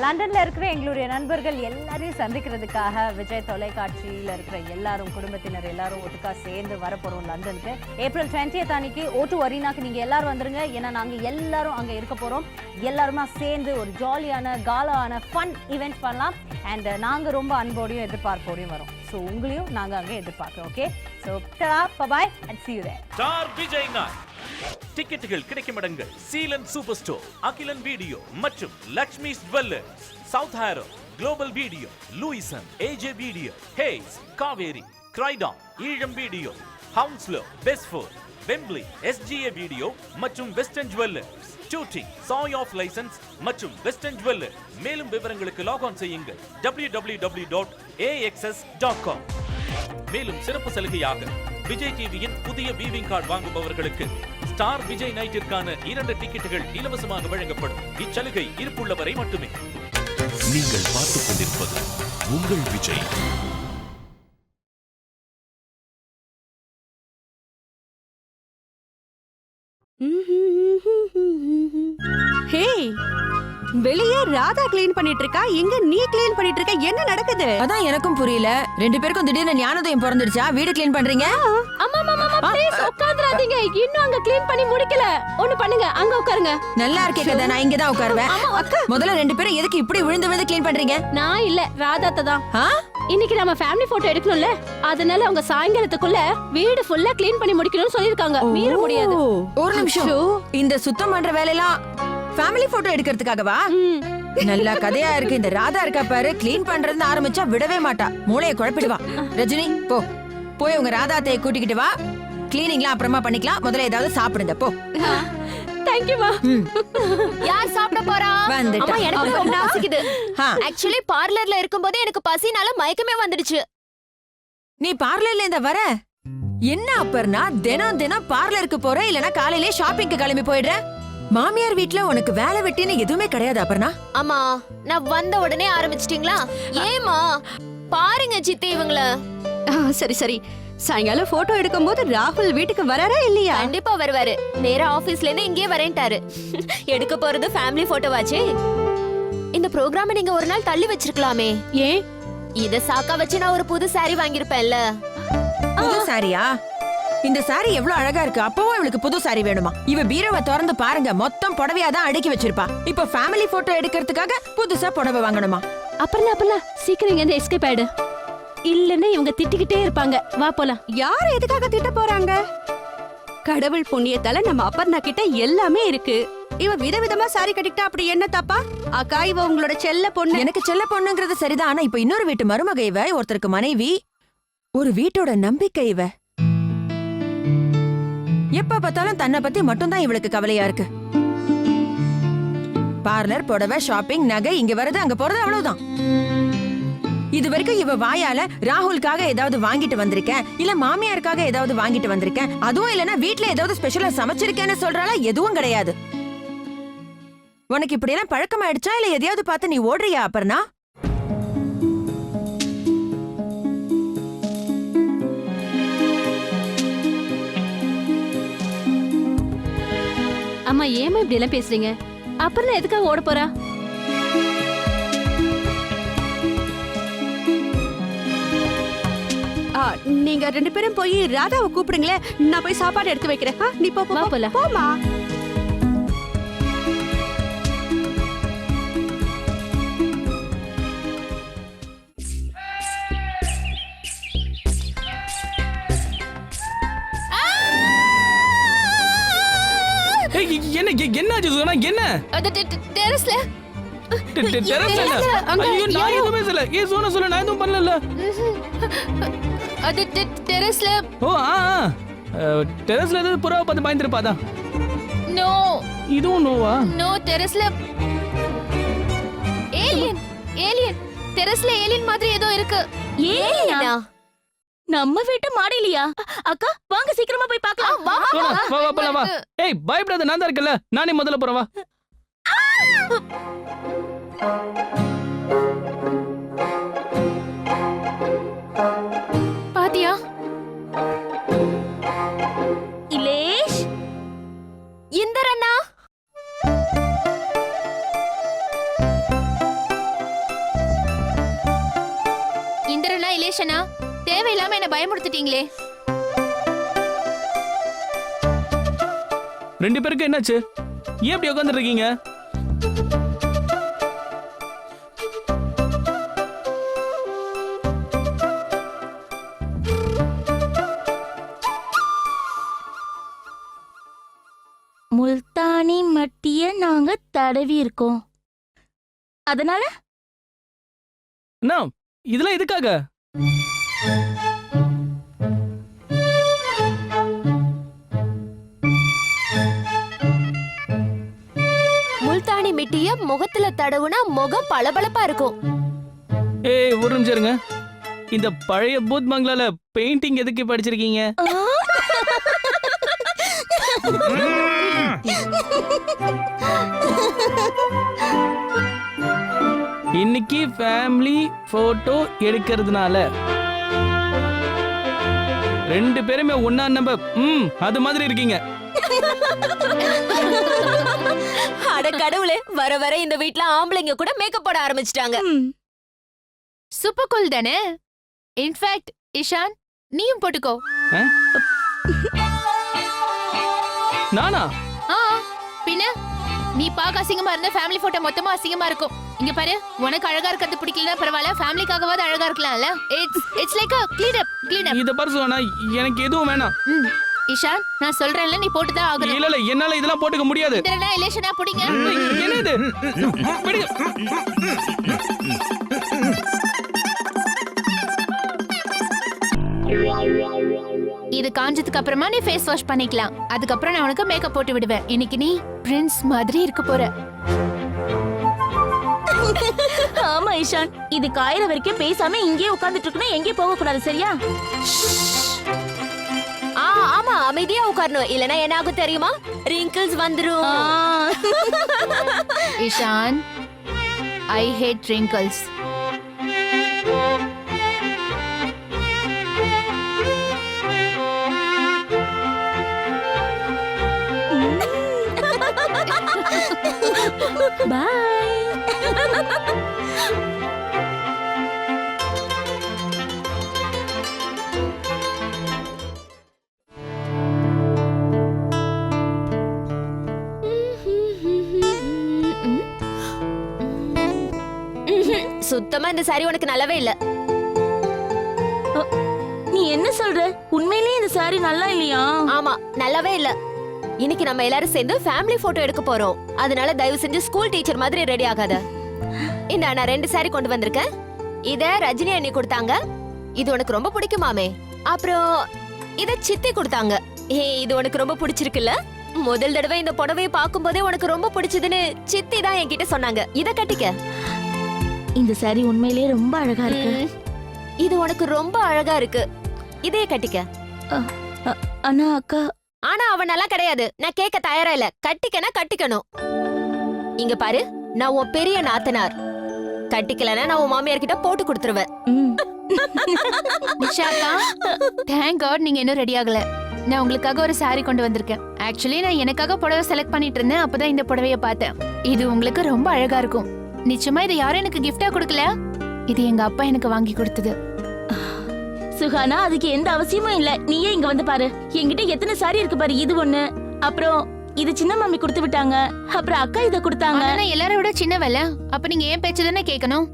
லண்டன்ல இருக்கிற எங்களுடைய நண்பர்கள் எல்லாரையும் சந்திக்கிறதுக்காக விஜய் தொலைக்காட்சியில இருக்கிற எல்லாரும் குடும்பத்தினர் எல்லாரும் ஒட்டுக்கா சேர்ந்து வரப்போறோம் லண்டனுக்கு. ஏப்ரல் 20th அன்னைக்கு O2 அரினாக்கு நீங்க எல்லாரும் வந்துருங்க. ஏன்னா நாங்க எல்லாரும் அங்க இருக்க போறோம். எல்லாருமா சேர்ந்து ஒரு ஜாலியான காலான ஃபன் ஈவெண்ட் பண்ணலாம். அண்ட் நாங்க ரொம்ப அன்போடையும் எதிர்பார்ப்போடையும் வரோம். ஸோ உங்களையும் நாங்க அங்க எதிர்பார்க்கிறோம். Okay, so bye and see you there. Star Vijay night டிக்கெட்டுகள் கிடைக்கும் இடங்கள் Seelan super store, Akilan video மற்றும் Lakshmi jewellers, south Harrow, global video, Lewisham, AJ video, Hayes, Kaveri, Croydon, Eelam video, Hounslow, பெஸ்ஃபோர்ட், வெம்ப்லி, SGA வீடியோ மற்றும் வெஸ்டர்ன் ஜுவல்லர்ஸ், டூட்டி, சாய் ஆஃப் லைசன்ஸ் மற்றும் western jeweller. மேலும் விவரங்களுக்கு லாக் ஆன் செய்யுங்கள் www.axs.com. மேலும் சிறப்பு சலுகையாக விஜய் டிவியின் புதிய வீவிங் கார்டு வாங்குபவர்களுக்கு ஸ்டார் விஜய் நைட்டிற்கான 2 டிக்கெட்டுகள் இலவசமாக வழங்கப்படும். இச்சலுகை இருப்புள்ள வரை மட்டுமே. நீங்கள் பார்த்துக் கொண்டிருப்பது உங்கள் விஜய். ஹே, வெளியே ராதா க்ளீன் பண்ணிட்டு இருக்கா, இங்க நீ க்ளீன் பண்ணிட்டு இருக்க. என்ன நடக்குது? அதான் எனக்கும் புரியல. 2 பேருக்கும் திடீர்னு ஞானோதயம் பிறந்துடுச்சா? வீடு க்ளீன் பண்றீங்க? அம்மா ப்ளீஸ் உட்கார்ந்துராதீங்க. இன்னும் அங்க க்ளீன் பண்ணி முடிக்கல. ஒண்ணு பண்ணுங்க, அங்க உட்காருங்க. நல்லா இருக்கே கதை, நான் இங்க தான் உட்காருவேன். முதல்ல 2 பேரும் எதுக்கு இப்படி விழுந்து விழுந்து க்ளீன் பண்றீங்க? நான் இல்ல, ராதாத்த தான். இன்னைக்கு நம்ம ஃபேமிலி போட்டோ எடுக்கணும்ல, அதனால அவங்க சாயங்காலத்துக்குள்ள வீடு ஃபுல்லா க்ளீன் பண்ணி முடிக்கணும்னு சொல்லிருக்காங்க. மீற முடியாது. ஒரு நிமிஷம், இந்த சுத்தம் பண்ற வேலையெல்லாம் ஃபேமிலி போட்டோ எடுக்கிறதுக்காகவா? நல்ல கதையா இருக்கு. இந்த ராதா இருக்கா பாரு, க்ளீன் பண்றதுன்னு ஆரம்பிச்சா விடவே மாட்டா, மூளையை குழப்பிடுவா. ரஜினி போ, போய் உங்க ராதாத்தையை கூட்டிக்கிட்டு வா. கிளீனிங்லாம் அப்புறமா பண்ணிக்கலாம், முதல்ல ஏதாவது சாப்பிடுங்க போ. Thank you மா. யார் சாப்பிட போறா? வந்துட்டா. அம்மா எனக்கு ரொம்ப பசிக்குது. ஆக்சுவலி பார்லர்ல இருக்கும்போதே எனக்கு பசினால மயக்கமே வந்துடுச்சு. நீ பார்லர்ல இந்த வர என்ன அப்பர்னா? தினம் தினம் பார்லருக்கு போற, இல்லனா காலையிலே ஷாப்பிங்க்கு கிளம்பி போயிடுற. மாமியார் வீட்ல உனக்கு வேலை வெட்டின்னு எதுவுமே கிடையாது அப்பர்னா? அம்மா, நான் வந்த உடனே ஆரம்பிச்சிட்டீங்களா? ஏமா பாருங்க சித்தி இவங்கள. சரி சரி, சாயங்காலம் போட்டோ எடுக்கும்போது ராகுல் வீட்டுக்கு வராரா இல்லையா? கண்டிப்பா வருவாரு. நேரா ஆபீஸ்ல இருந்து இங்கே வரேன்ட்டாரு. எடுக்க போறது ஃபேமிலி போட்டோவாச்சே. இந்த ப்ரோகிராம நீங்க ஒரு நாள் தள்ளி வச்சிருக்கலாமே. ஏன்? இத சாக்கா வச்சு நான் ஒரு புது சாரி வாங்கிருப்பேன்ல. புது சாரியா? இந்த சாரி எவ்வளவு அழகா இருக்கு. அப்பவும் இவளுக்கு புது சாரி வேணுமா? இவ பீரோவை திறந்து பாருங்க, மொத்தம் புடவையா தான் அடுக்கி வச்சிருப்பா. இப்ப ஃபேமிலி போட்டோ எடுக்கிறதுக்காக புதுசா புடவை வாங்கணுமா? அப்பல சீக்கிரம் இங்க எஸ்கேப் ஆயிடு. இல்லன்னா இவங்க திட்டிக்கிட்டே இருப்பாங்க. வா போலாம். யார் எதுக்காக திட்ட போறாங்க? கடவுள் புண்ணியத்தால நம்ம அப்பர்ணா கிட்ட எல்லாமே இருக்கு. இவ விதவிதமா சாரி கட்டிக்கிட்டா அப்படி என்ன தப்பா? அக்கா, இவ உங்களோட செல்ல பொண்ணு. எனக்கு செல்ல பொண்ணுங்கிறது சரிதான். ஆனா இப்ப இன்னொரு வீட்டு மருமக இவ, ஒருத்தருக்கு மனைவி, ஒரு வீட்டோட நம்பிக்கை இவ. எப்ப பார்த்தாலும் தன்னை பத்தி மட்டும்தான் இவளுக்கு கவலையா இருக்கு. பார்லர், புடவை, ஷாப்பிங், நகை, இங்க வருது அங்க போறது, அவ்வளவுதான். இது வரைக்கும் இவ வாயால ராகுலுக்காக ஏதாவது வாங்கிட்டு வந்திருக்கேன், இல்ல மாமியாருக்காக ஏதாவது வாங்கிட்டு வந்திருக்கேன், அதுவும் இல்லனா வீட்ல ஏதாவது ஸ்பெஷலா சமைச்சிருக்கேன்னு சொல்றாளா? எதுவும் கிடையாது. உனக்கு இப்படி எல்லாம் பழக்கமாயிடுச்சா, இல்ல எதையாவது பார்த்து நீ ஓடுறியா அப்பர்னா? அம்மா, ஏமா இப்படி எல்லாம் பேசுறீங்க? அப்புறம் எதுக்காக ஓட போறா? நீங்க 2 பேரும் போய் ராதாவை கூப்பிடுங்களே, நான் போய் சாப்பாடு எடுத்து வைக்கிறேன். நீ போ போலாம். போமா. என்னாச்சு சொன்னா? என்ன டெரஸ்ல ஐயோ, நான் எதுவுமே சொல்லல. ஏன் சொன்ன சொல்ல, நான் எதுவும் பண்ணல. அது டெரஸ்ல. ஓ டெரஸ்ல ஏதாவது புறாவை பார்த்து பயந்துருப்பாதா? நோ. இதுவும் நோவா? நோ, டெரஸ்ல ஏலியன். ஏலியன் டெரஸ்ல ஏலியன் மாதிரி ஏதோ இருக்கு. ஏலியனா? நம்ம வீட்டு மாடியிலையா? அக்கா வாங்க, சீக்கிரமா போய் பார்க்கலாம். வா போலாம் வா. ஏய் பயப்படாத, நான் தான் இருக்கல. நானே முதல்ல போறேன் வா. பாத்தியா? இலேஷ், இந்தரண்ணா சிண்டரனா இலேஷனா தேவையில்லாம என்ன பயமுறுத்திட்டீங்களே. ரெண்டு பேருக்கு என்னாச்சு? ஏன் இப்படி உட்காந்துட்டு இருக்கீங்க? முல்தானி மட்டிய நாங்க தடவி இருக்கோம். அதனால அண்ணா, இதெல்லாம் எதுக்காக? முல்தானி மிட்டிய முகத்துல தடவுனா முகம் பளபளப்பா இருக்கும். ஏய், ஒரு நிமிஷம் இருங்க. இந்த பழைய பூத் பங்களால பெயிண்டிங் எதுக்கு படிச்சிருக்கீங்க? இன்னைக்கு ஃபேமிலி போட்டோ எடுக்கிறதுனால ரெண்டு பேருமே ஒன்னா நம்ப அது மாதிரி இருக்கீங்க. அட கடவுளே, வர வர இந்த வீட்ல ஆம்பளைங்க கூட மேக்கப் போட ஆரம்பிச்சிட்டாங்க. சூப்பர் கூல் தானே. இன்ஃபேக்ட் இஷான் நீயும் போட்டுக்கோ. நானா? பின்ன நீ பாக்க அசிங்கமா இருந்த ஃபேமிலி போட்டோ மொத்தமா அசிங்கமா இருக்கும். இங்க பாரு, உனக்கு அழகா இருக்கிறது பிடிக்கலனா பரவாயில்ல, ஃபேமிலிக்காகவாது அழகா இருக்கலாம்ல. It's like a clean up. இத பாரு சுகானா, எனக்கு எதுவும் வேணாம். இஷான், நான் சொல்றேன்ல, நீ போட்டு தான் ஆகணும். இல்ல என்னால இதெல்லாம் போட்டுக்க முடியாது. சிண்டரனா இலேஷனா புடிங்க. என்ன இது? விடுங்க. இது காஞ்சதுக்கு அப்புறமா நீ ஃபேஸ் வாஷ் பண்ணிக்கலாம். அதுக்கப்புறம் நான் உனக்கு மேக்கப் போட்டு விடுவேன். இன்னைக்கு நீ பிரின்ஸ் மாதிரி இருக்க போற. ஆமா இஷான், இது காயிற வரைக்கும் பேசாம இங்கே உட்கார்ந்துட்டு இருக்கணும், எங்கே போக கூடாது, சரியா? ஆமா, அமைதியா உட்காரணும். இல்லனா என்ன ஆகும் தெரியுமா? ரிங்கிள்ஸ் வந்துரும். இஷான், ஐ ஹேட் wrinkles. பாய். சுத்தமா இந்த சாரி உனக்கு நல்லாவே இல்ல. நீ என்ன சொல்ற? உண்மையிலேயே இந்த சாரி நல்லா இல்லையா? ஆமா, நல்லாவே இல்ல. இன்னைக்கு நம்ம எல்லாரும் சேர்ந்து ஃபேமிலி போட்டோ எடுக்க போறோம். அதனால தயவு செஞ்சு ஸ்கூல் டீச்சர் மாதிரி ரெடி ஆகாத. இந்த நான் 2 சாரி கொண்டு வந்திருக்கேன். இத ரஜினி அண்ணி கொடுத்தாங்க. இது உனக்கு ரொம்ப பிடிக்குமாமே. அப்புறம் இத சித்தி கொடுத்தாங்க. இது உனக்கு ரொம்ப பிடிச்சிருக்குல்ல? முதல் தடவை இந்த புடவையை பார்க்கும்போதே உனக்கு ரொம்ப பிடிச்சதுன்னு சித்தி தான் என்கிட்ட சொன்னாங்க. இத கட்டிக்க. இந்த சாரி உண்மையிலேயே ரொம்ப அழகா இருக்கு. இது உனக்கு ரொம்ப அழகா இருக்கு. இதையே கட்டிக்க. ஆனா அக்கா. ஆனா அவனெல்லாம் கிடையாது. நான் கேட்க தயாரா இல்ல. கட்டிக்கனா கட்டிக்கணும். இங்க பாரு, நான் உன் பெரிய நாத்தனார். கட்டிக்கலனா நான் உன் மாமியார் கிட்ட போட்டு கொடுத்துருவேன். நிஷாக்கா, தேங்க் காட் நீங்க இன்னும் ரெடி ஆகல. நான் உங்களுக்காக ஒரு சாரி கொண்டு வந்திருக்கேன். ஆக்சுவலி நான் எனக்காக புடவை செலக்ட் பண்ணிட்டு இருந்தேன். அப்பதான் இந்த புடவைய பார்த்தேன். இது உங்களுக்கு ரொம்ப அழகா இருக்கும். நிச்சயமா இதை யாரும் எனக்கு கிஃப்டா கொடுக்கல. இது எங்க அப்பா எனக்கு வாங்கி கொடுத்தது. சுகானா, அதுக்கு எந்த அவசியமும் இல்ல. நீயே இங்க வந்து பாரு. என்கிட்ட எத்தனை சாரி இருக்கு பாரு. இது ஒண்ணு, அப்புறம் இது சின்ன மாமி கொடுத்து விட்டாங்க, அப்புறம் அக்கா இத கொடுத்தாங்க. ஆனா எல்லாரை விட சின்னவல்ல. அப்ப நீங்க ஏன் பேச்சு தானே கேட்கணும்.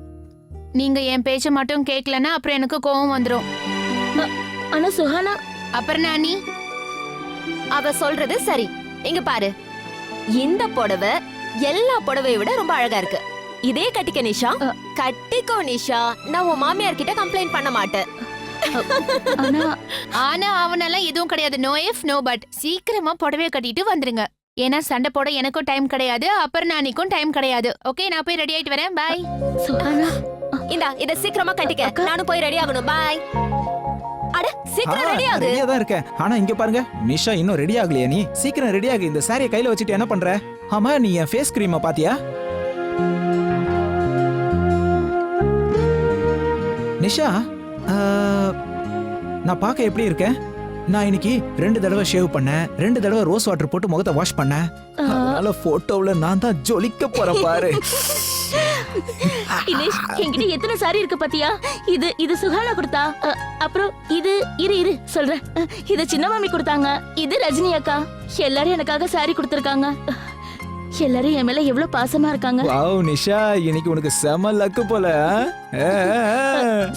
நீங்க என் பேச்ச மட்டும் கேட்கலன்னா அப்புறம் எனக்கு கோவம் வந்துரும். ஆனா சுகானா. அப்புறம் நானி, அவ சொல்றது சரி. இங்க பாரு, இந்த புடவை எல்லா புடவையை விட ரொம்ப அழகா இருக்கு. இதே கட்டிக்க நிஷா. கட்டிக்கோ நிஷா. நான் உன் மாமியார் கிட்ட கம்ப்ளைண்ட் பண்ண மாட்டேன். ஆனா அவனெல்லாம் எதுவும் கிடையாது. No if no but. சீக்கிரமா புடவைய கட்டிட்டு வந்துருங்க. ஏன்னா சண்டை போட எனக்கும் டைம் கிடையாது, அப்புறம் நானிக்கும் டைம் கிடையாது. ஓகே, நான் போய் ரெடி ஆயிட்டு வரேன். பாய். இத சீக்கிரமா கட்டிக்க. நானும் போய் ரெடி ஆகணும். பாய். அட, சீக்கிரம் ரெடி ஆகு. ரெடியா தான் இருக்கேன். ஆனா இங்க பாருங்க, நிஷா இன்னும் ரெடி ஆகலையா? நீ சீக்கிரம் ரெடி ஆகு. இந்த சாரியை கையில வச்சுட்டு என்ன பண்ற? ஆமா, நீ என் ஃபேஸ் கிரீமை பாத்தியா? நிஷா, நான் பார்க்க எப்படி இருக்கேன்? நான் இன்னைக்கு 2 தடவை ஷேவ் பண்ணேன், 2 தடவை ரோஸ் வாட்டர் போட்டு முகத்தை வாஷ் பண்ணேன். அதனால போட்டோவில் நான் தான் ஜொலிக்க போறேன் பாரு. இலேஷ் என்கிட்ட எத்தனை சாரி இருக்கு பாத்தியா? இது சுகானா கொடுத்தா. அப்புறம் இது இரு சொல்றேன். இது சின்ன மாமி கொடுத்தாங்க. இது ரஜினி அக்கா. எல்லாரும் எனக்காக சாரி கொடுத்திருக்காங்க. எல்லாரும் என் மேல எவ்வளவு பாசமா இருக்காங்க. வாவ் நிஷா, இன்னைக்கு உனக்கு செம லக்கு போல.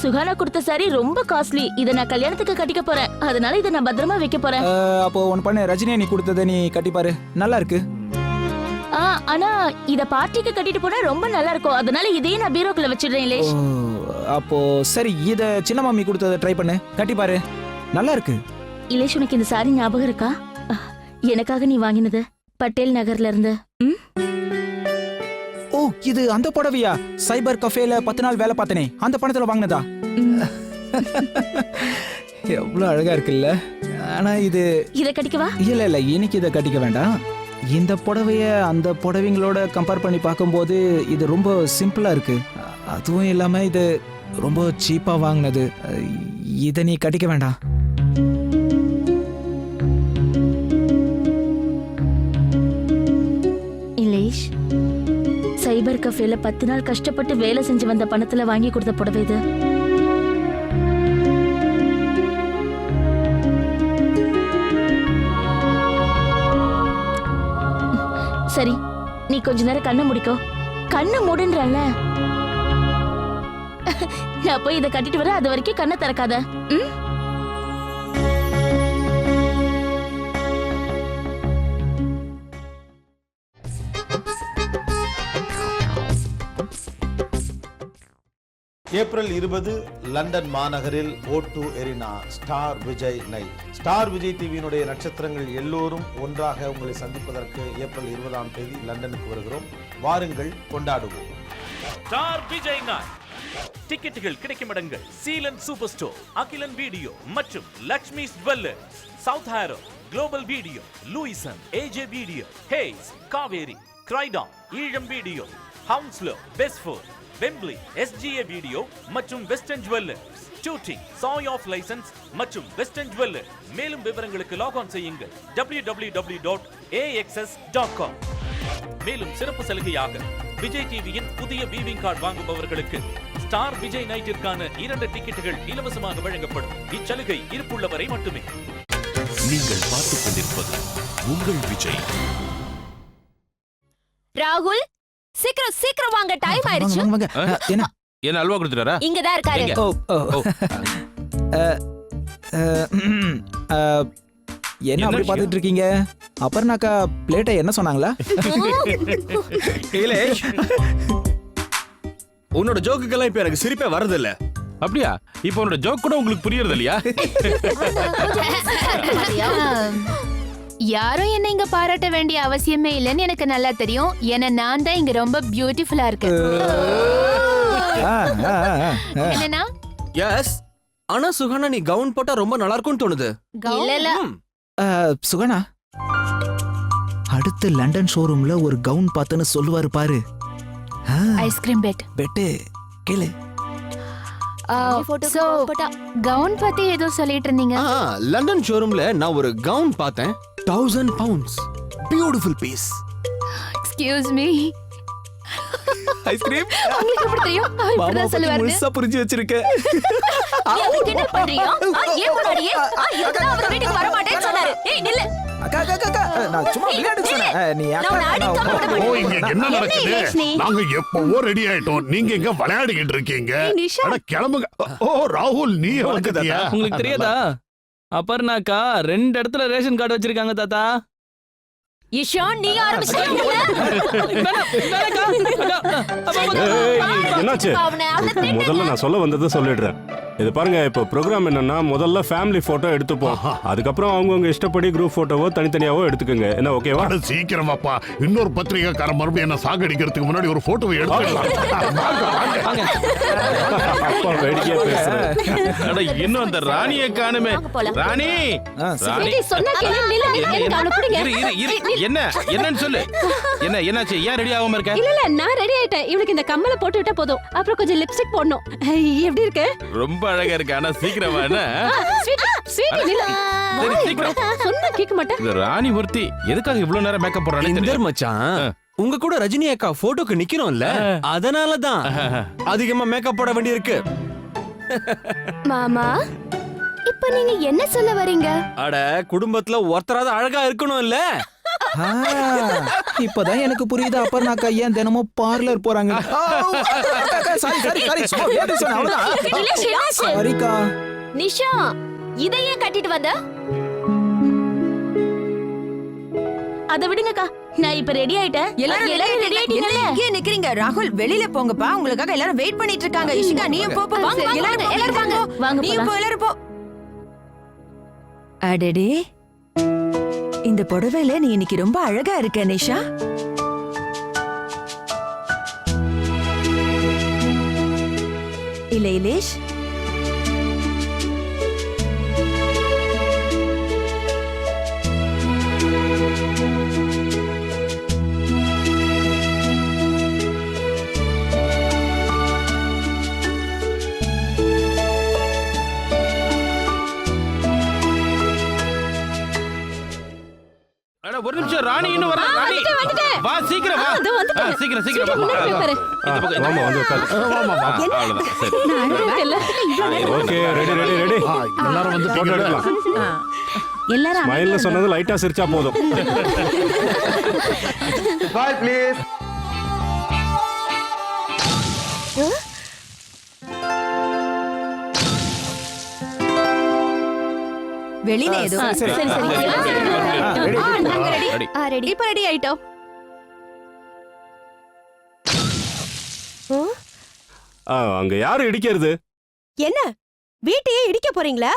சுகானா கொடுத்த சாரி ரொம்ப காஸ்ட்லி. இத நான் கல்யாணத்துக்கு கட்டிக்க போறேன். அதனால இத நான் பத்திரமா வைக்க போறேன். அப்போ ஒன்னு பண்ணு, ரஜினி நீ கொடுத்ததை நீ கட்டி பாரு, நல்லா இருக்கு. ஆனா இத பார்ட்டிக்கு கட்டிட்டு போனா ரொம்ப நல்லா இருக்கும். அதனால இதையே நான் பீரோக்குள்ள வச்சிடுறேன் இலேஷ். அப்போ சரி, இத சின்ன மாமி கொடுத்ததை ட்ரை பண்ணு, கட்டி பாரு, நல்லா இருக்கு. இலேஷ், உனக்கு இந்த சாரி ஞாபகம் இருக்கா? எனக்காக நீ வாங்கினது பட்டேல் நகர்ல இருந்து. ஓ, இது அந்த புடவையா? சைபர் கஃபேல 10 நாள் வேலை பார்த்தனே, அந்த பணத்துல வாங்கினதா? எவ்வளவு அழகா இருக்குல்ல. ஆனா இத கட்டிக்கவா? இல்ல இன்னைக்கு இத கட்டிக்க வேண்டாம். இந்த புடவைய அந்த புடவைங்களோட கம்பேர் பண்ணி பார்க்கும்போது இது ரொம்ப சிம்பிளா இருக்கு. அதுவும் இல்லாம இது ரொம்ப சீப்பா வாங்கினது. இத நீ கட்டிக்க வேண்டாம். இலேஷ், சைபர் கஃபேல 10 நாள் கஷ்டப்பட்டு வேலை செஞ்சு வந்த பணத்துல வாங்கி கொடுத்த புடவை இது. சரி, நீ கொஞ்ச நேரம் கண்ணை முடிக்கோ. கண்ணை மூடுன்றல்ல. நான் போய் இதை கட்டிட்டு வரேன். அது வரைக்கும் கண்ணை திறக்காத. ஏப்ரல் 20 லண்டன் மாநகரில் O2 arena star Vijay night. Star Vijay டிவியினுடைய நட்சத்திரங்கள் எல்லோரும் ஒன்றாக உங்களை சந்திப்பதற்கு ஏப்ரல் 20ஆம் தேதி லண்டனுக்கு வருகிறோம். வாருங்கள், கொண்டாடுவோம். ஸ்டார் விஜய் நைட் டிக்கெட்டுகள் கிடைக்கும் இடங்கள் Seelan super store, Akilan video மற்றும் Lakshmi jewellers, south Harrow, global video, Lewisham, AJ video, Hayes, Kaveri, Croydon, Eelam video, Hounslow, பெஸ்ட்ஃபோர்ட், வெம்ப்லி, SGA வீடியோ மற்றும் வெஸ்டர்ன் ஜுவல்லர்ஸ், ஷூட்டிங், சாய் ஆஃப் லைசன்ஸ் மற்றும் வெஸ்டர்ன் ஜுவல்லர். மேலும் விவரங்களுக்கு லாக் ஆன் செய்யுங்கள் www.axs.com. மேலும் சிறப்பு சலுகையாக விஜய் டிவியின் புதிய வீவிங் கார்டு வாங்குபவர்களுக்கு ஸ்டார் விஜய் நைட்டிற்கான 2 டிக்கெட்டுகள் இலவசமாக வழங்கப்படும். இச்சலுகை இருப்புள்ளவரை மட்டுமே. நீங்கள் பார்த்துக் கொண்டிருப்பது உங்கள் விஜய். ராகுல், சீக்கிரம் வாங்க, டைம் ஆயிடுச்சு. என்ன அல்வா கொடுத்துட்டாரா? இங்கதான் இருக்காரு. என்ன அப்படி பார்த்துட்டு இருக்கீங்க? அபர்ணாக்கா பிளேட்டை என்ன சொன்னாங்களா? உன்னோட ஜோக்குக்கெல்லாம் இப்ப எனக்கு சிரிப்பே வரது இல்ல. அப்படியா? இப்போ உன்னோட ஜோக் கூட உங்களுக்கு புரியறது இல்லையா? யாரும் என்ன இங்க பாராட்ட வேண்டிய அவசியமே இல்லைன்னு எனக்கு நல்லா தெரியும். ஏன்னா நான் தான் இங்க ரொம்ப பியூட்டிஃபுல்லா இருக்கேன். என்னன்னா? எஸ், ஆனா சுகானா நீ கவுன் போட்டா ரொம்ப நல்லா இருக்கும்னு தோணுது. இல்ல சுகானா, அடுத்து லண்டன் ஷோரூம்ல ஒரு கவுன் பார்த்தேன்னு சொல்லுவாரு பாரு. ஐஸ்கிரீம் பெட்டு கேளு. கவுன் பத்தி ஏதோ சொல்லிட்டு இருந்தீங்க. லண்டன் ஷோரூம்ல நான் ஒரு கவுன் பார்த்தேன். 1000 pounds. Beautiful piece. Excuse me. Ice cream உங்களுக்கு எப்படி தெரியும்? அவர் இப்படிதான் சொல்லுவாரு. முழுசா புரிஞ்சு வச்சிருக்க. என்ன பண்றியா? ஏன் முன்னாடியே இதுதான் அவர் வீட்டுக்கு வர மாட்டேன்னு சொன்னாரு. ஏய் நில்லு. அக்கா நான் சும்மா விளையாட சொன்னேன். நீ ஓ, இங்க என்ன நடக்குது? நாங்க எப்பவோ ரெடி ஆயிட்டோம். நீங்க எங்க விளையாடிக்கிட்டு இருக்கீங்க? அட கிளம்புங்க. ஓ ராகுல், நீ வந்துட்டியா? உங்களுக்கு தெரியாதா? அபர்ணாக்கா 2 இடத்துல ரேஷன் கார்டு வச்சிருக்காங்க தாத்தா. இஷான், நீ ஆரம்பிச்சிட்டீங்க. என்னாச்சு? முதல்ல நான் சொல்ல வந்ததை சொல்லிடுறேன். இது பாருங்க, இப்போ ப்ரோக்ராம் என்னன்னா முதல்ல ஃபேமிலி போட்டோ எடுத்துப்போம். அதுக்கப்புறம் அவங்கவுங்க இஷ்டப்படி குரூப் போட்டோவோ தனித்தனியாவோ எடுத்துக்கோங்க. என்ன ஓகேவா? சீக்கிரமாப்பா, இன்னொரு பத்திரிகைக்காரன் மறுபடியும் என்ன சாகடிக்கிறதுக்கு முன்னாடி ஒரு போட்டோவை எடுத்துக்கலாம். இன்னும் அந்த ராணியை காணுமே. ராணி, என்னன்னு சொல்லு. என்னாச்சு? ஏன் ரெடி ஆகாம இருக்க? இல்ல நான் ரெடி ஆயிட்டேன். இவளுக்கு இந்த கம்மல போட்டு விட்டா போதும். அப்புறம் கொஞ்சம் லிப்ஸ்டிக் போடணும். எப்படி இருக்கு? ரொம்ப அழகா இருக்கு. ஆனா சீக்கிரமா என்ன? சொன்னா கேட்க மாட்டேன். இந்த ராணி ஒருத்தி எதுக்காக இவ்வளவு நேரம் மேக்கப் போடுறானே இந்த தெரியல. மச்சான், உங்க கூட ரஜினி அக்கா போட்டோக்கு நிக்கிறோம்ல, அதனாலதான் அதிகமா மேக்கப் போட வேண்டியிருக்கு. மாமா இப்ப நீங்க என்ன சொல்ல வரீங்க? அட, குடும்பத்துல ஒருத்தராவது அழகா இருக்கணும் இல்ல? இப்பதான் எனக்கு புரியுது அப்பர்னாக்கா ஏன் தினமும் பார்லர் போறாங்க. சாரிக்கா. நிஷா இதை ஏன் கட்டிட்டு வந்த? அத விடுங்கக்கா, நான் இப்ப ரெடி ஆயிட்டேன். எல்லாரும் ரெடி ஆயிட்டீங்கல்ல? இங்கே நிக்கிறீங்க. ராகுல் வெளியில போங்கப்பா, உங்களுக்காக எல்லாரும் வெயிட் பண்ணிட்டு இருக்காங்க. இஷிகா நீயும் போ. எல்லாரும் வாங்க. நீயும் போ, எல்லாரும் போ. அடடே, இந்த புடவையில நீ இன்னைக்கு ரொம்ப அழகா இருக்க நிஷா. இல்ல இலேஷ், அட, ஒரு நிமிஷம், ராணி இன்னும் வரல. ராணி வா, சீக்கிரம் வா. சீக்கிரம் சீக்கிரம் வா. இந்த பக்கம் வாமா, வந்து உட்காரு. அவ்வளவுதான், சரி. Okay, ready ready ready. எல்லாரும் வந்து போட்டோ எடுக்கலாம். எல்லாரும் ஸ்மைல்ல சொன்னது லைட்டா சிரிச்சா போதும். Smile please. வெளியில ஏதோ சரி. ரெடி. இப்ப ரெடி ஆயிட்டோம். அங்க யாரு இடிக்கிறது? என்ன வீட்டையே இடிக்க போறீங்களா?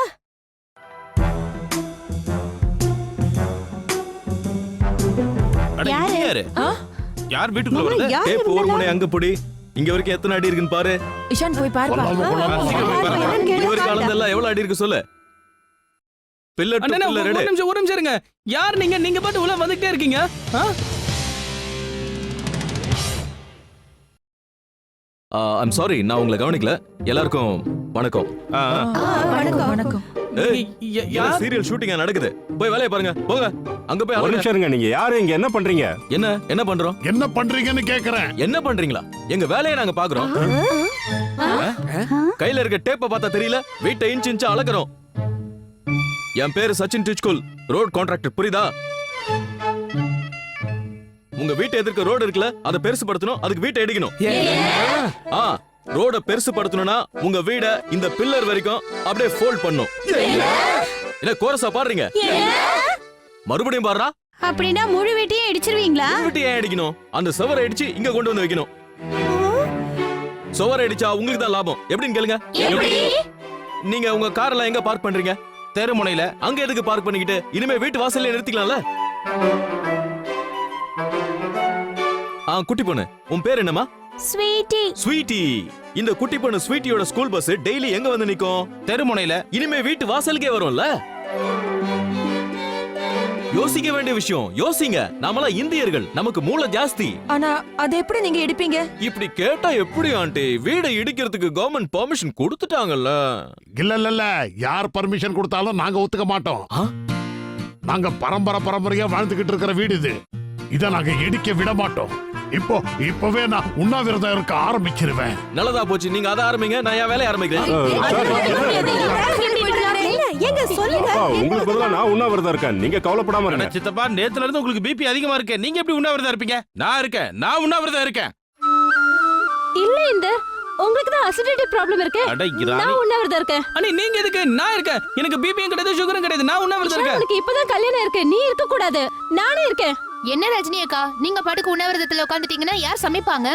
அட, இங்க யாரு? யார் வீட்டுக்குள்ள வருது? டேப் ஒரு முனை அங்க பொடி. இங்க வரைக்கும் எத்தனை அடி இருக்குன்னு பாரு. இஷான் போய் பாருப்பா. இது வரைக்கும் அளந்தெல்லாம் எவ்வளவு அடி இருக்கு சொல்லு. பில்லர் டு அண்ணா, பில்லர் ஒரு ரெடி. நிமிஷம் இருங்க. யார் நீங்க? நீங்க பாட்டு உள்ள வந்துட்டே இருக்கீங்க. ஐம் சாரி, நான் உங்களை கவனிக்கல. எல்லாருக்கும் வணக்கம். வணக்கம் வணக்கம். சீரியல் ஷூட்டிங்கா நடக்குது. போய் வேலையை பாருங்க, போங்க. அங்க போய் ஒரு அழுங்க. நிமிஷம் இருங்க. நீங்க யாரு, இங்க என்ன பண்றீங்க? என்ன பண்றோம்? என்ன பண்றீங்கன்னு கேக்குறேன். என்ன பண்றீங்களா? எங்க வேலையை நாங்க பாக்குறோம். கையில இருக்க டேப்பை பார்த்தா தெரியல? வீட்டை இன்ச் இன்ச்சா அளக்குறோம். என் பேரு சச்சின் டிச்குல், ரோட் கான்ட்ராக்டர். புரியுதா? உங்க வீட்டை எதிர்க்க ரோடு இருக்குல்ல, அதை பெருசுபடுத்தணும். அதுக்கு வீட்டை இடிக்கணும். ரோட பெருசுபடுத்தணும்னா உங்க வீட இந்த பில்லர் வரைக்கும் அப்படியே ஃபோல்ட் பண்ணும். என்ன கோரஸா பாடுறீங்க? மறுபடியும் பாடுறா. அப்படின்னா முழு வீட்டையும் இடிச்சிருவீங்களா? வீட்டை ஏன் இடிக்கணும்? அந்த சுவரை இடிச்சு இங்க கொண்டு வந்து வைக்கணும். சுவரை இடிச்சா உங்களுக்கு தான் லாபம். எப்படின்னு கேளுங்க. நீங்க உங்க கார்ல எங்க பார்க் பண்றீங்க? தெருமுனையில. அங்க எதுக்கு பார்க் பண்ணிக்கிட்டு இனிமே வீட்டு வாசல்ல நிறுத்திக்கலாம்ல? குட்டி பொண்ணு, உன் பேர் என்னமா? ஸ்வீட்டி. ஸ்வீட்டி. இந்த குட்டி பொண்ணு ஸ்வீட்டியோட ஸ்கூல் பஸ் டெய்லி எங்க வந்து நிக்கும்? தெருமுனையில. இனிமே வீட்டு வாசலுக்கே வரும்ல? யோசிக்க வேண்டிய விஷயம். யோசிங்க. நாமெல்லாம் இந்தியர்கள், நமக்கு மூளை ஜாஸ்தி. ஆனா அதை எப்படி நீங்க எடுப்பீங்க? இப்படி கேட்டா எப்படி ஆண்டி? வீடை இடிக்கிறதுக்கு கவர்மெண்ட் பெர்மிஷன் கொடுத்துட்டாங்கல்ல. இல்ல, யார் பர்மிஷன் கொடுத்தாலும் நாங்க ஒத்துக்க மாட்டோம். நாங்க பரம்பரையா வாழ்ந்துகிட்டு இருக்கிற வீடு இது. இத நாங்க இடிக்க விட மாட்டோம். இப்பவே நான் உண்ணாவிரதம் இருக்க ஆரம்பிச்சிருவேன். நல்லதா போச்சு. நீங்க அதை ஆரம்பிங்க, நான் என் வேலையை ஆரம்பிக்கிறேன். எங்க சொல்லுங்க. உங்களுக்கு பதிலா நான் உண்ணாவிரதம் இருக்கேன். நீங்க கவலைப்படாம இருங்க. சித்தப்பா, நேத்துல இருந்து உங்களுக்கு பிபி அதிகமா இருக்கு. நீங்க எப்படி உண்ணாவிரதம் இருப்பீங்க? நான் இருக்கேன். நான் உண்ணாவிரதம் இருக்கேன். இல்ல, இந்த உங்களுக்கு தான் அசிடிட்டி ப்ராப்ளம் இருக்கு. அட, இராணி. நான் உண்ணாவிரதம் இருக்கேன். அண்ணி, நீங்க எதுக்கு? நான் இருக்கேன். எனக்கு பிபியும் கிடையாது, சுகரும் கிடையாது. நான் உண்ணாவிரதம் இருக்கேன். எனக்கு இப்பதான் கல்யாணம் இருக்கு. நீ இருக்க கூடாது. நானே இருக்கேன். என்ன ரஜினி அக்கா, நீங்க பாட்டுக்கு உண்ணாவிரதத்துல உட்காந்துட்டீங்கன்னா யார் சமைப்பாங்க?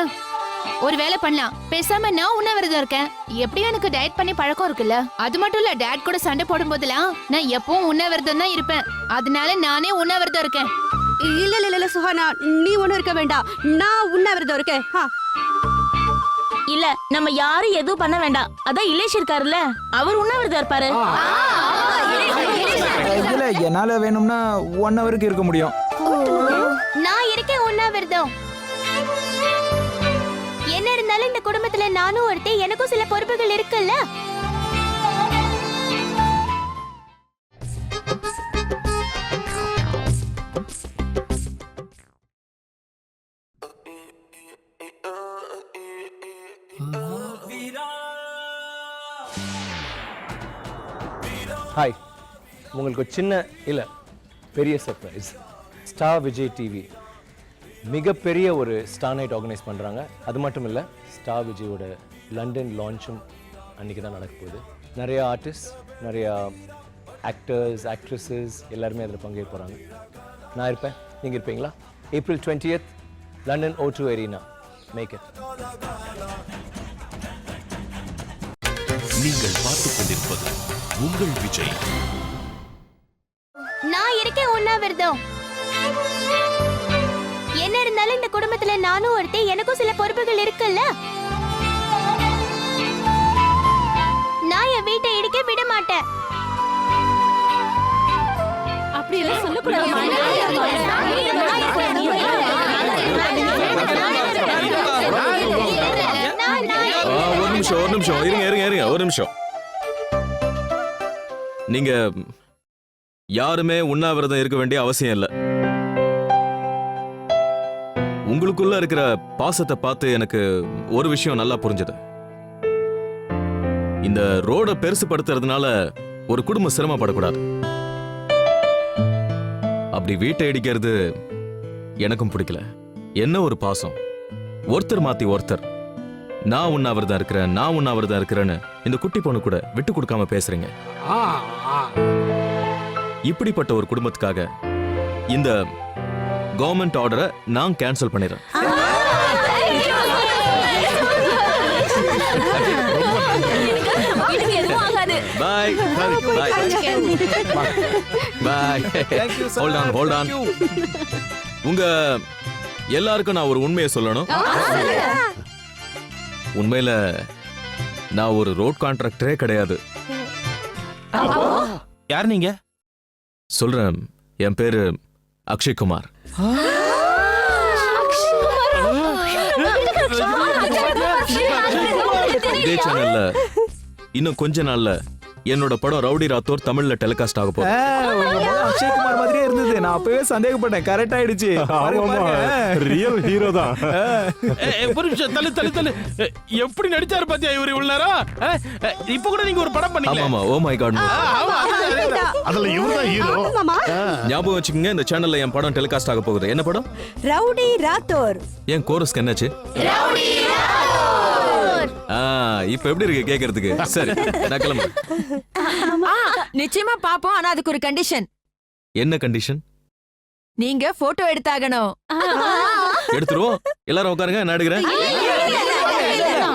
ஒரு வேலை பண்ணலாம். பேசாம நான் உண்ணாவிரதம் இருக்கேன். எப்படியும் எனக்கு டயட் பண்ணி பழக்கம் இருக்குல்ல. அது மட்டும் இல்ல, டேட் கூட சண்டை போடும் போதெல்லாம் நான் எப்பவும் உண்ணாவிரதம் தான் இருப்பேன். அதனால நானே உண்ணாவிரதம் இருக்கேன். இல்ல சுஹானா, நீ ஒண்ணும் இருக்க வேண்டாம். நான் உண்ணாவிரதம் இருக்கேன். இல்ல, நம்ம யாரும் எதுவும் பண்ண வேண்டாம். அதான் இலேஷ் இருக்காருல்ல, அவர் உண்ணாவிரதம் இருப்பாரு. இதுல என்னால வேணும்னா 1 ஹவருக்கு இருக்க முடியும். நான் இருக்கேன் உண்ணாவிரதம். என்ன இருந்தாலும் இந்த குடும்பத்துல நானும் ஒருத்தே, எனக்கும் சில பொறுப்புகள் இருக்குல்ல. ஹாய், உங்களுக்கு ஒரு சின்ன இல்லை பெரிய சர்ப்ரைஸ். ஸ்டார் விஜய் டிவி மிகப்பெரிய ஒரு ஸ்டார் நைட் ஆர்கனைஸ் பண்ணுறாங்க. அது மட்டும் இல்லை, ஸ்டார் விஜயோட லண்டன் லான்ச்சும் அன்றைக்கி தான் நடக்க போகுது. நிறைய ஆர்டிஸ்ட், நிறையா ஆக்டர்ஸ், ஆக்ட்ரஸஸ் எல்லாருமே அதில் பங்கேற்க போகிறாங்க. நான் இருப்பேன், நீங்கள் இருப்பீங்களா? April 20th, London O2 Arena. Make it. நீங்கள் பார்த்துக் கொண்டிருப்பது உங்கள் விஜய். நான் இருக்கேன் உண்ணாவிரதம். என்ன இருந்தாலும் இந்த குடும்பத்துல நானும் ஒருத்தே, எனக்கும் சில பொறுப்புகள் இருக்குல்ல. நான் என் வீட்டை இடிக்க விட மாட்டேன். அப்படி எல்லாம் சொல்லக்கூடாது. ஒரு நிமிஷம் இருங்க ஒரு நிமிஷம். நீங்க யாருமே உண்ணாவிரதம் இருக்க வேண்டிய அவசியம் இல்லை. உங்களுக்குள்ள இருக்கிற பாசத்தை பார்த்து எனக்கு ஒரு விஷயம் நல்லா புரிஞ்சது. இந்த ரோட பெருசுபடுத்துறதுனால ஒரு குடும்பம் சிரமப்படக்கூடாது. அப்படி வீட்டை இடிக்கிறது எனக்கும் பிடிக்கல. என்ன ஒரு பாசம், ஒருத்தர் மாத்தி ஒருத்தர். நான் உண்ணாவிரதம் இருக்கிறேன்னு இந்த குட்டி பொண்ணு கூட விட்டு கொடுக்காம பேசுறீங்க. இப்படிப்பட்ட ஒரு குடும்பத்துக்காக இந்த கவர்மெண்ட் ஆர்டரை நான் கேன்சல் பண்ணிடுறேன். Bye bye. Hold on. உங்க எல்லாருக்கும் நான் ஒரு உண்மையை சொல்லணும். உண்மையில நான் ஒரு ரோட் கான்ட்ராக்டரே கிடையாது. யார் நீங்க? சொல்றேன், என் பேரு அக்ஷய் குமார். இதே சேனல்ல இன்னும் கொஞ்ச நாள்ல என்னோட படம் ரவுடி ராத்தோர் தமிழ்ல டெலிகாஸ்ட் ஆக போகுது. அக்ஷய் குமார் மாதிரியே இருந்தது. நான் அப்பவே சந்தேகப்பட்டேன். கரெக்ட் ஆயிடுச்சு. ரியல் ஹீரோ தான். ஒரு நிமிஷம் தள்ளு. எப்படி நடிச்சாரு பாத்தியா இவரு இவ்வளவு நேரம்? இப்ப கூட நீங்க ஒரு படம் பண்ணீங்க. ஆமா, ஓ மை காட். அதுல இவர்தான் ஹீரோ. ஞாபகம் வச்சுக்கோங்க, இந்த சேனல்ல என் படம் டெலிகாஸ்ட் ஆக போகுது. என்ன படம்? ரவுடி ராத்தோர். என் கோரஸ்க்கு என்னாச்சு? இப்ப எப்படி இருக்கு கேக்குறதுக்கு? சரி, நான் கிளம்புறேன். நிச்சயமா பாப்போம். ஆனா அதுக்கு ஒரு கண்டிஷன். என்ன கண்டிஷன்? நீங்க போட்டோ எடுத்தாகணும். எடுத்துருவோம். எல்லாரும் உட்காருங்க, நான் எடுக்கிறேன்.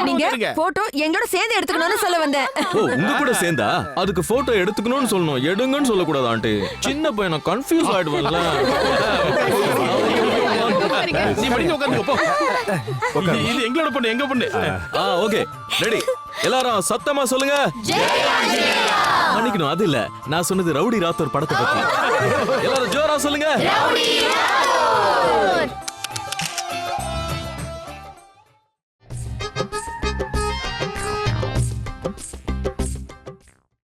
நீங்க போட்டோ எங்களோட சேர்ந்து எடுத்துக்கணும்னு சொல்ல வந்தேன். ஓ, உங்க கூட சேர்ந்தா? அதுக்கு போட்டோ எடுத்துக்கணும்னு சொல்லணும், எடுங்கன்னு சொல்லக்கூடாது. ஆண்டி, சின்ன பையனை கன்ஃபியூஸ் ஆயிடுவான்ல. நீ படிக்க உட்கார்ந்து போ. இது எங்களோட பொண்ணு, எங்க பொண்ணு. Okay, ready. எல்லாரும் சத்தமா சொல்லுங்க. மன்னிக்கணும், அது இல்ல, நான் சொன்னது ரவுடி ராத்தோர் படத்தை பத்தி. எல்லாரும் ஜோரா சொல்லுங்க.